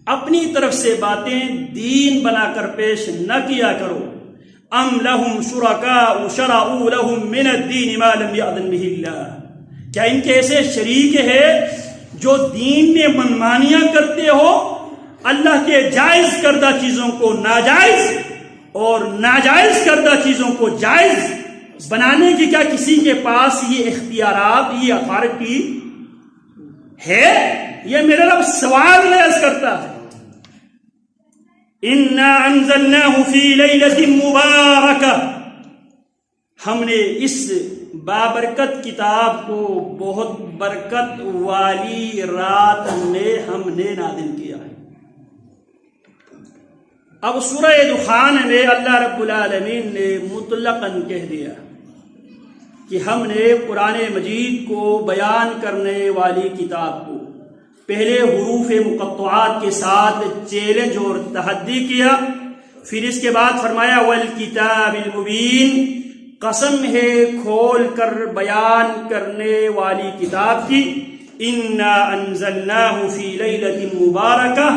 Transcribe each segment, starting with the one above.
اپنی طرف سے باتیں دین بنا کر پیش نہ کیا کرو. ام لہم شرکاء شرعوا لہم من الدین ما لم یأذن بہ اللہ. کیا ان کے ایسے شریک ہے جو دین میں منمانیاں کرتے ہو، اللہ کے جائز کردہ چیزوں کو ناجائز اور ناجائز کردہ چیزوں کو جائز بنانے کی کیا کسی کے پاس یہ اختیارات، یہ اتھارٹی ہے؟ یہ میرا رب سوال ریز کرتا ہے. انا انزلناہ فی لیلۃ مبارکہ، ہم نے اس بابرکت کتاب کو بہت برکت والی رات میں ہم نے نازل کیا ہے. اب سورہ دخان میں اللہ رب العالمین نے مطلقاً کہہ دیا کہ ہم نے قرآن مجید کو بیان کرنے والی کتاب کو پہلے حروف مقطعات کے ساتھ چیلنج اور تحدی کیا، پھر اس کے بعد فرمایا والکتاب المبین، قسم ہے کھول کر بیان کرنے والی کتاب کی. انا انزلناہ فی لیلۃ مبارکہ،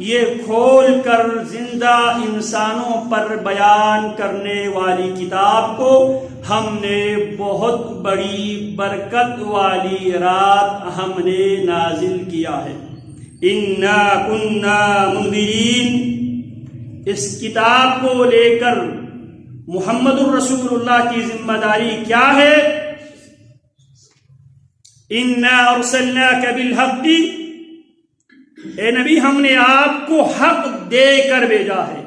یہ کھول کر زندہ انسانوں پر بیان کرنے والی کتاب کو ہم نے بہت بڑی برکت والی رات ہم نے نازل کیا ہے. انا کنا منذرین، اس کتاب کو لے کر محمد الرسول اللہ کی ذمہ داری کیا ہے؟ انا ارسلناک بالحق، اے نبی ہم نے آپ کو حق دے کر بھیجا ہے.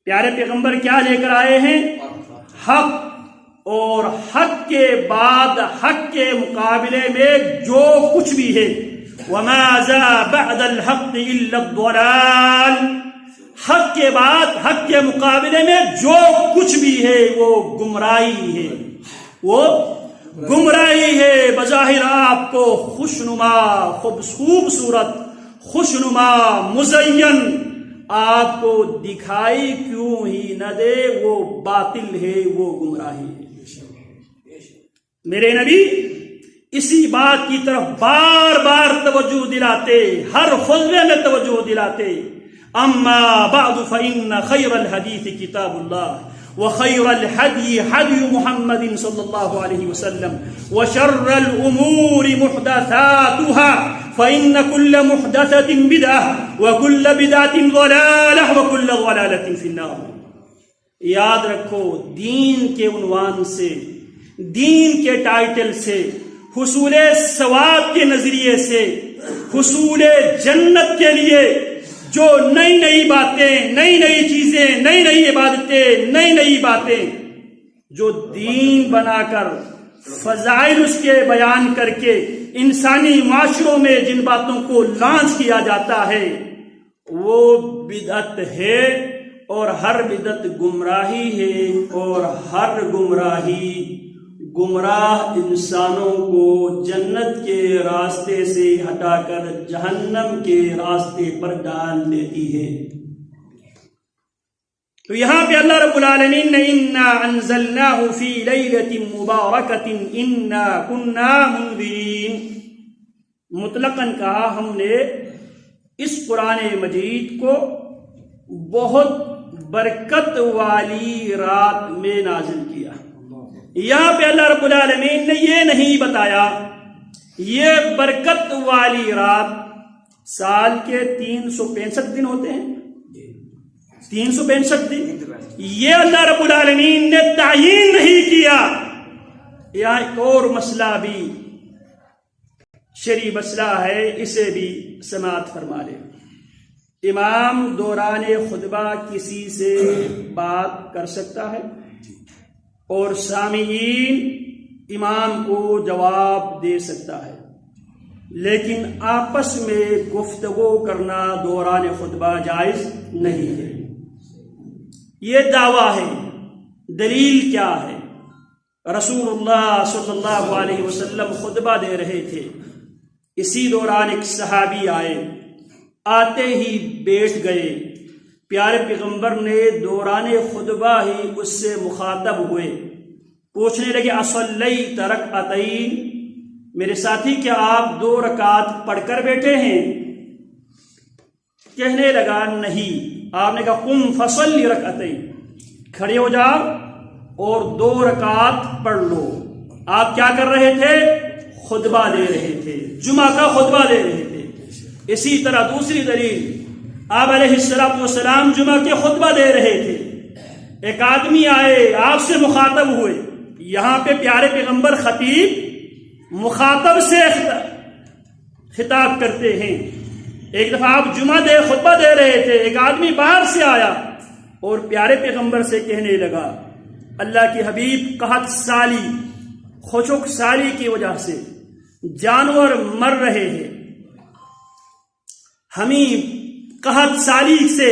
پیارے پیغمبر کیا لے کر آئے ہیں؟ حق. اور حق کے بعد حق کے مقابلے میں جو کچھ بھی ہے وما ذا بعد الحق الا الضلال، حق کے بعد حق کے مقابلے میں جو کچھ بھی ہے وہ گمراہی ہے، وہ گمراہی ہے. بظاہر آپ کو خوشنما، خوبصورت، خوشنما، مزین آپ کو دکھائی کیوں ہی نہ دے، وہ باطل ہے، وہ گمراہی ہے. میرے نبی اسی بات کی طرف بار بار توجہ دلاتے، ہر خطبے میں توجہ دلاتے. اما بعد فإن خیر الحدیث کتاب اللہ وخیر الحدی حدی محمد صلی اللہ علیہ وسلم وشر الامور محدثاتها فإن كل محدثة بدعة وكل بدعة ضلالة وكل ضلالة في النار. یاد رکھو، دین کے عنوان سے، دین کے ٹائٹل سے، حصول ثواب کے نظریے سے، حصول جنت کے لیے جو نئی نئی باتیں، نئی نئی چیزیں، نئی نئی عبادتیں، نئی نئی باتیں جو دین بنا کر فضائل اس کے بیان کر کے انسانی معاشروں میں جن باتوں کو لانچ کیا جاتا ہے وہ بدعت ہے، اور ہر بدعت گمراہی ہے، اور ہر گمراہی گمراہ انسانوں کو جنت کے راستے سے ہٹا کر جہنم کے راستے پر ڈال دیتی ہے. تو یہاں پہ اللہ رب العالمین نے انا انزلناہ فی لیلۃ مبارکۃ انا کنا منذرین مطلقاً کہا. ہم نے اس قرآن مجید کو بہت برکت والی رات میں نازل کیا. یہاں پہ اللہ رب العالمین نے یہ نہیں بتایا یہ برکت والی رات سال کے 365 دن ہوتے ہیں، 365 دن، یہ اللہ رب العالمین نے تعیین نہیں کیا. یہاں ایک اور مسئلہ بھی شرعی مسئلہ ہے، اسے بھی سماعت فرما لیں. امام دوران خطبہ کسی سے بات کر سکتا ہے اور سامعین امام کو جواب دے سکتا ہے، لیکن آپس میں گفتگو کرنا دوران خطبہ جائز نہیں ہے. یہ دعویٰ ہے، دلیل کیا ہے؟ رسول اللہ صلی اللہ علیہ وسلم خطبہ دے رہے تھے، اسی دوران ایک صحابی آئے، آتے ہی بیٹھ گئے. پیارے پیغمبر نے دوران خطبہ ہی اس سے مخاطب ہوئے، پوچھنے لگے اصلیت رکعتین، میرے ساتھی کیا آپ 2 رکعت پڑھ کر بیٹھے ہیں؟ کہنے لگا نہیں. آپ نے کہا قم فصلی رکعتین، کھڑے ہو جاؤ اور 2 رکعت پڑھ لو. آپ کیا کر رہے تھے؟ خطبہ دے رہے تھے، جمعہ کا خطبہ دے رہے تھے. اسی طرح دوسری دلیل، آپ علیہ السلام جمعہ کے خطبہ دے رہے تھے. ایک آدمی آئے، آپ سے مخاطب ہوئے. یہاں پہ پیارے پیغمبر خطیب مخاطب سے خطاب کرتے ہیں. ایک دفعہ آپ جمعہ خطبہ دے رہے تھے، ایک آدمی باہر سے آیا اور پیارے پیغمبر سے کہنے لگا اللہ کے حبیب قحط سالی، خشک سالی کی وجہ سے جانور مر رہے ہیں، ہمیں قحط سالی سے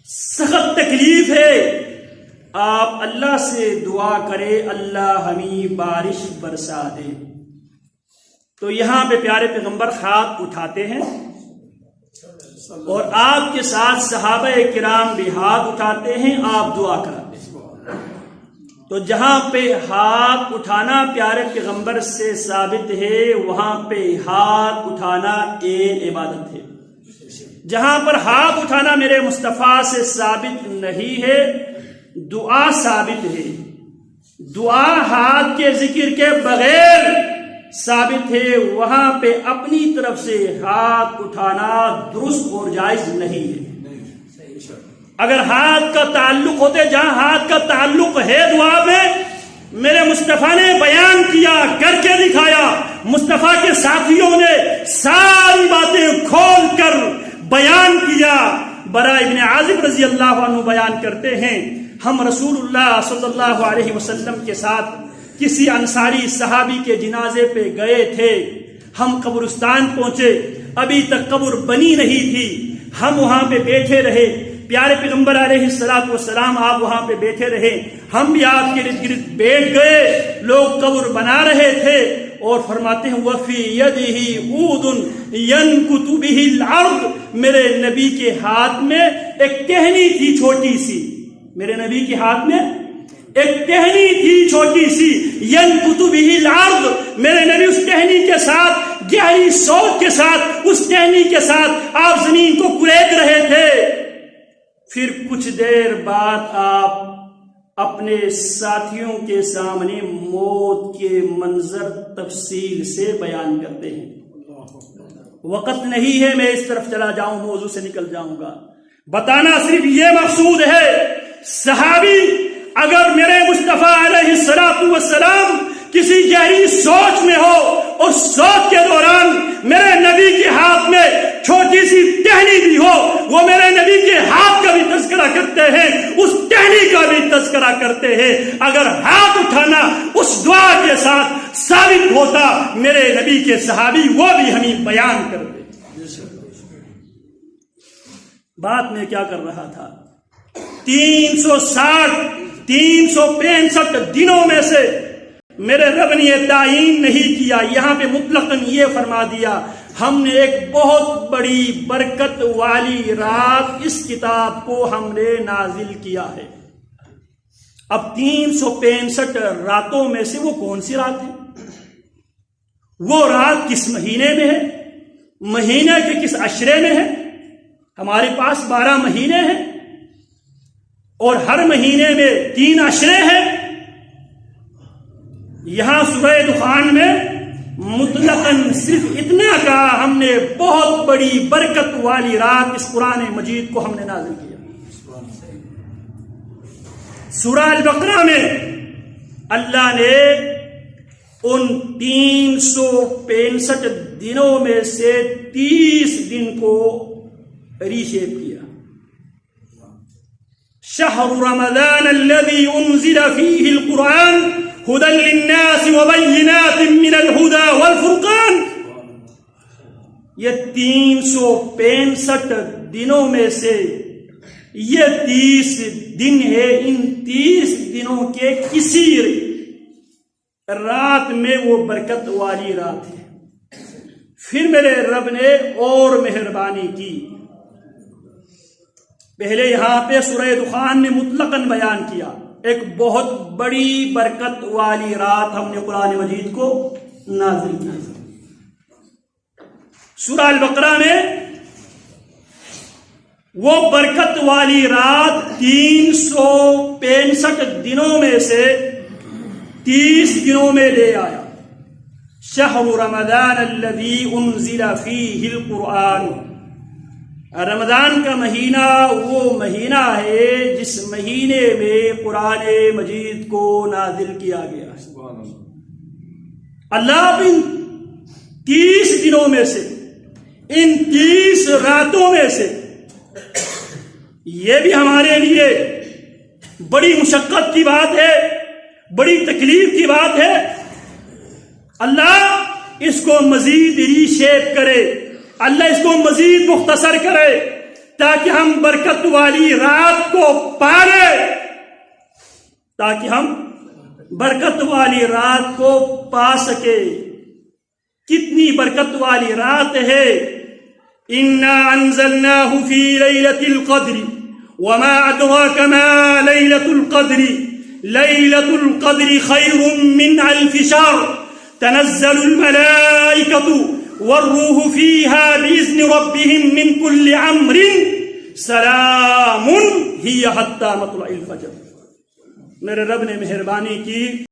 سخت تکلیف ہے، آپ اللہ سے دعا کرے اللہ ہمیں بارش برسا دے. تو یہاں پہ پیارے پیغمبر ہاتھ اٹھاتے ہیں اور آپ کے ساتھ صحابہ کرام بھی ہاتھ اٹھاتے ہیں، آپ دعا کراتے ہیں. تو جہاں پہ ہاتھ اٹھانا پیارے پیغمبر سے ثابت ہے، وہاں پہ ہاتھ اٹھانا ایک عبادت ہے. جہاں پر ہاتھ اٹھانا میرے مصطفیٰ سے ثابت نہیں ہے، دعا ثابت ہے. دعا ہاتھ کے ذکر کے بغیر ثابت ہے، وہاں پہ اپنی طرف سے ہاتھ اٹھانا درست اور جائز نہیں ہے. اگر ہاتھ کا تعلق ہوتے، جہاں ہاتھ کا تعلق ہے دعا میں، میرے مصطفیٰ نے بیان کیا، کر کے دکھایا. مصطفیٰ کے ساتھیوں نے ساری باتیں کھول کر بیان کیا. برا ابن عازب رضی اللہ عنہ بیان کرتے ہیں، ہم رسول اللہ صلی اللہ علیہ وسلم کے ساتھ کسی انصاری صحابی کے جنازے پہ گئے تھے. ہم قبرستان پہنچے، ابھی تک قبر بنی نہیں تھی. ہم وہاں پہ بیٹھے رہے، پیارے پیغمبر علیہ السلام آپ وہاں پہ بیٹھے رہے، ہم بھی آپ کے ارد گرد بیٹھ گئے. لوگ قبر بنا رہے تھے اور فرماتے ہیں وفی یدہ عود ینکت بہ الارض، میرے نبی کے ہاتھ میں ایک ٹہنی تھی چھوٹی سی. میرے نبی کے ہاتھ میں ایک ٹہنی تھی چھوٹی سی، ینکت بہ الارض، میرے نبی اس ٹہنی کے ساتھ گہری سوچ کے ساتھ اس ٹہنی کے ساتھ آپ زمین کو کرید رہے تھے. پھر کچھ دیر بعد آپ اپنے ساتھیوں کے سامنے موت کے منظر تفصیل سے بیان کرتے ہیں. وقت نہیں ہے میں اس طرف چلا جاؤں، موضوع سے نکل جاؤں گا. بتانا صرف یہ مقصود ہے، صحابی اگر میرے مصطفیٰ علیہ السلام کسی گہری سوچ میں ہو، اس سوچ کے دوران میرے نبی کے ہاتھ میں چھوٹی سی ٹہنی بھی ہو، وہ میرے نبی کے ہاتھ کا بھی تذکرہ کرتے ہیں، اس ٹہنی کا بھی تذکرہ کرتے ہیں. اگر ہاتھ اٹھانا اس دعا کے ساتھ ثابت ہوتا، میرے نبی کے صحابی وہ بھی ہمیں بیان کرتے. بات میں کیا کر رہا تھا؟ 365 دنوں میں سے میرے رب نے یہ تعین نہیں کیا، یہاں پہ مطلقاً یہ فرما دیا ہم نے ایک بہت بڑی برکت والی رات اس کتاب کو ہم نے نازل کیا ہے. اب 365 راتوں میں سے وہ کون سی رات ہے؟ وہ رات کس مہینے میں ہے؟ مہینے کے کس عشرے میں ہے؟ ہمارے پاس 12 مہینے ہیں اور ہر مہینے میں 3 عشرے ہیں. یہاں سورہ دخان میں مطلقاً صرف اتنا کہا ہم نے بہت بڑی برکت والی رات اس قرآن مجید کو ہم نے نازل کیا. سورہ البقرہ میں اللہ نے ان 365 دنوں میں سے 30 دن کو ریشیپ کیا. شہر رمضان الذي انزل فيه القرآن هدى للناس وبينات من الهدى والفرقان. یہ 365 دنوں میں سے یہ 30 دن ہے. ان 30 دنوں کے کسی رات میں وہ برکت والی رات ہے. پھر میرے رب نے اور مہربانی کی. پہلے یہاں پہ سورہ دخان نے مطلقاً بیان کیا ایک بہت بڑی برکت والی رات ہم نے قرآن مجید کو نازل کی. سورہ البقرہ میں وہ برکت والی رات 365 دنوں میں سے 30 دنوں میں لے آیا. شہر رمضان الذی انزل فیہ القرآن، رمضان کا مہینہ وہ مہینہ ہے جس مہینے میں قرآن مجید کو نازل کیا گیا. اللہ ان 30 دنوں میں سے، ان 30 راتوں میں سے، یہ بھی ہمارے لیے بڑی مشقت کی بات ہے، بڑی تکلیف کی بات ہے. اللہ اس کو مزید ری شیپ کرے، اللہ اس کو مزید مختصر کرے تاکہ ہم برکت والی رات کو پا لیں، تاکہ ہم برکت والی رات کو پا سکے. کتنی برکت والی رات ہے. انا انزلناه في ليلة القدر وما ادراك ما ليلة القدر ليلة القدر خير من 1000 شهر تنزل الملائكة والروح فيها بإذن ربهم من كل أمر سلام هي حتى مطلع الفجر. میرے رب نے مہربانی کی